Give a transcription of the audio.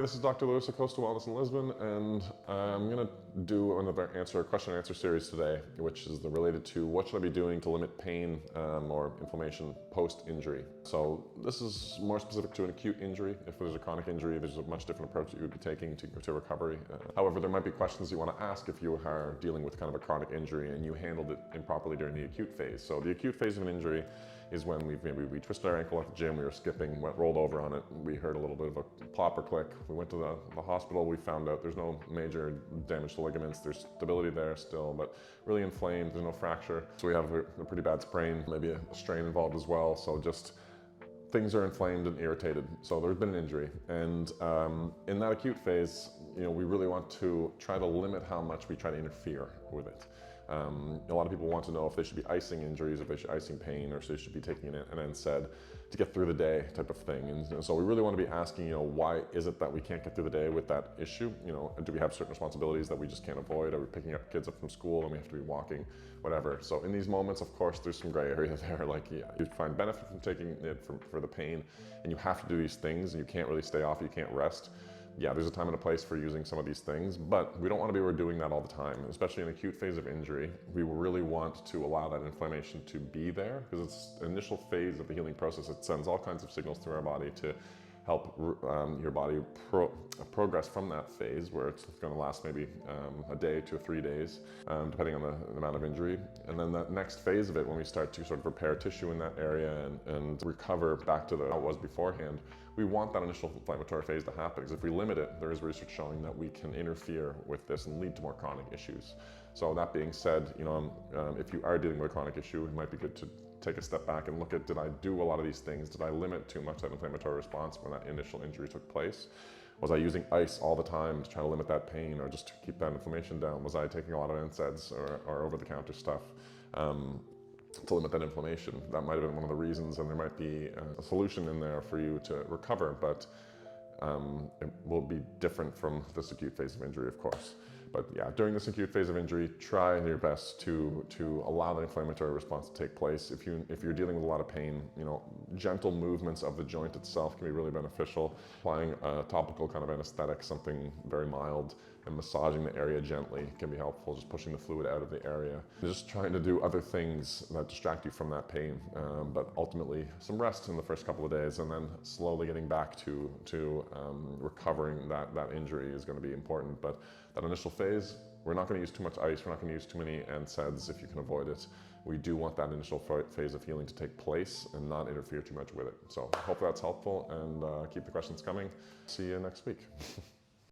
this is Dr. Lewis of Coastal Wellness in Lisbon, and I'm going to do another question and answer series today, which is related to what should I be doing to limit pain or inflammation post-injury. So this is more specific to an acute injury. If there's a chronic injury, there's a much different approach that you would be taking to recovery. However, there might be questions you want to ask if you are dealing with kind of a chronic injury and you handled it improperly during the acute phase. So the acute phase of an injury is when we twisted our ankle at the gym, we were skipping, rolled over on it, we heard a little bit of a plop or click. We went to the hospital, we found out there's no major damage to ligaments, there's stability there still, but really inflamed, there's no fracture. So we have a pretty bad sprain, maybe a strain involved as well, so just things are inflamed and irritated. So there's been an injury. And in that acute phase, we really want to try to limit how much we try to interfere with it. A lot of people want to know if they should be icing injuries, if they should icing pain, or if they should be taking an NSAID to get through the day type of thing. And so we really want to be asking, why is it that we can't get through the day with that issue? Do we have certain responsibilities that we just can't avoid? Are we picking up kids up from school and we have to be walking, whatever? So in these moments, of course, there's some gray area there. Like you find benefit from taking it for the pain, and you have to do these things, and you can't really stay off, you can't rest. Yeah, there's a time and a place for using some of these things, but we don't want to be overdoing that all the time, especially in an acute phase of injury. We really want to allow that inflammation to be there because it's the initial phase of the healing process. It sends all kinds of signals through our body to help your body progress from that phase where it's going to last maybe a day to 3 days, depending on the amount of injury. And then that next phase of it, when we start to sort of repair tissue in that area and recover back to how it was beforehand, we want that initial inflammatory phase to happen, because if we limit it, there is research showing that we can interfere with this and lead to more chronic issues. So that being said, if you are dealing with a chronic issue, it might be good to take a step back and look at, did I do a lot of these things? Did I limit too much that inflammatory response when that initial injury took place? Was I using ice all the time to try to limit that pain or just to keep that inflammation down? Was I taking a lot of NSAIDs or over-the-counter stuff to limit that inflammation? That might have been one of the reasons, and there might be a solution in there for you to recover, but it will be different from this acute phase of injury, of course. But yeah, during this acute phase of injury, try your best to allow the inflammatory response to take place. If you're dealing with a lot of pain, gentle movements of the joint itself can be really beneficial. Applying a topical kind of anesthetic, something very mild, and massaging the area gently can be helpful, just pushing the fluid out of the area. Just trying to do other things that distract you from that pain, but ultimately some rest in the first couple of days, and then slowly getting back to recovering that injury is going to be important. But that initial phase, we're not going to use too much ice, we're not going to use too many NSAIDs if you can avoid it. We do want that initial phase of healing to take place and not interfere too much with it. So I hope that's helpful, and keep the questions coming. See you next week.